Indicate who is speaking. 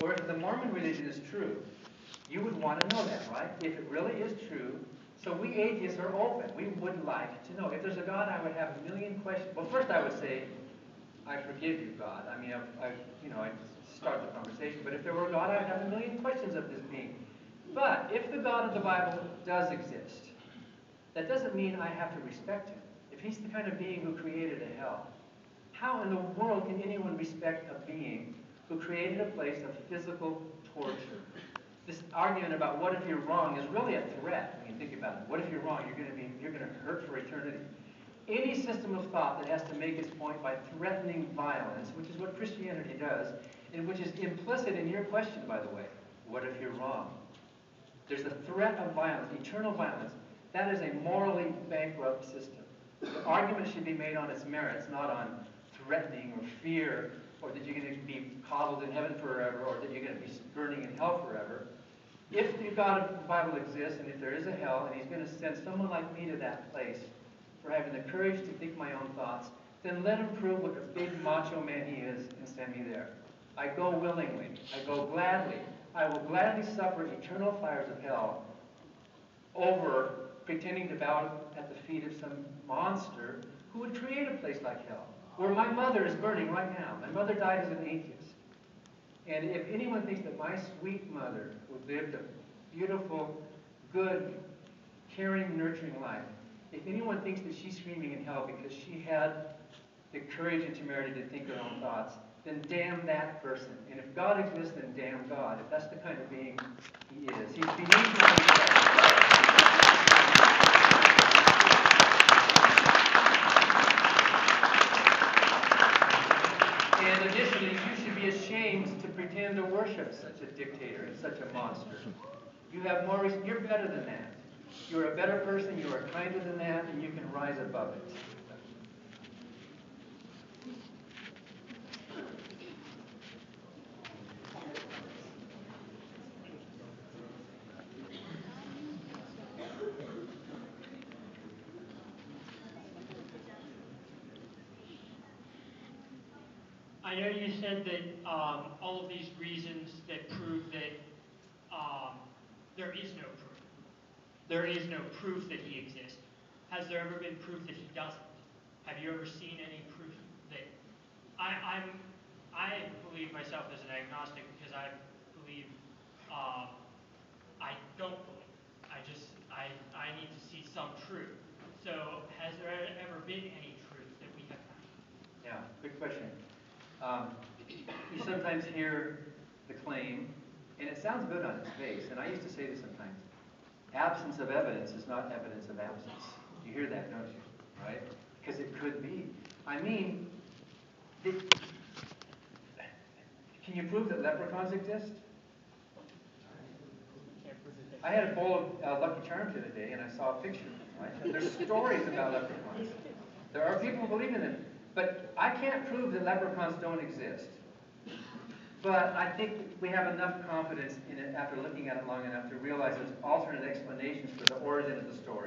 Speaker 1: Or if the Mormon religion is true, you would want to know that, right? If it really is true, so we atheists are open. We would like to know. If there's a God, I would have a million questions. Well, first I would say, I forgive you, God. I mean, I'd start the conversation. But if there were a God, I'd have a million questions of this being. But if the God of the Bible does exist, that doesn't mean I have to respect him. If he's the kind of being who created a hell, how in the world can anyone respect a being who created a place of physical torture? This argument about what if you're wrong is really a threat when you think about it. What if you're wrong? You're going to hurt for eternity. Any system of thought that has to make its point by threatening violence, which is what Christianity does, and which is implicit in your question, by the way, what if you're wrong? There's the threat of violence, eternal violence. That is a morally bankrupt system. The argument should be made on its merits, not on threatening or fear, or that you're going to be coddled in heaven forever, or that you're going to be burning in hell forever. If the God of the Bible exists, and if there is a hell, and he's going to send someone like me to that place for having the courage to think my own thoughts, then let him prove what a big macho man he is and send me there. I go willingly. I go gladly. I will gladly suffer eternal fires of hell over pretending to bow at the feet of some monster who would create a place like hell, where my mother is burning right now. My mother died as an atheist. And if anyone thinks that my sweet mother, who lived a beautiful, good, caring, nurturing life, if anyone thinks that she's screaming in hell because she had the courage and temerity to think her own thoughts, then damn that person. And if God exists, then damn God, if that's the kind of being he is. He's beneath himself. And additionally, you should be ashamed to pretend to worship such a dictator and such a monster. You have more. You're better than that. You're a better person. You are kinder than that, and you can rise above it.
Speaker 2: I know you said that all of these reasons that prove that there is no proof. There is no proof that he exists. Has there ever been proof that he doesn't? Have you ever seen any proof that... I believe myself as an agnostic because I believe... I don't believe. I need to see some truth. So has there ever been any truth that we have found?
Speaker 1: Yeah, good question. You sometimes hear the claim, and it sounds good on its face, and I used to say this sometimes, absence of evidence is not evidence of absence. You hear that, don't you? Right? Because it could be. I mean, can you prove that leprechauns exist? I had a bowl of Lucky Charms the other day, and I saw a picture. Right? There's stories about leprechauns. There are people who believe in them. But I can't prove that leprechauns don't exist. But I think we have enough confidence in it after looking at it long enough to realize there's alternate explanations for the origin of the story.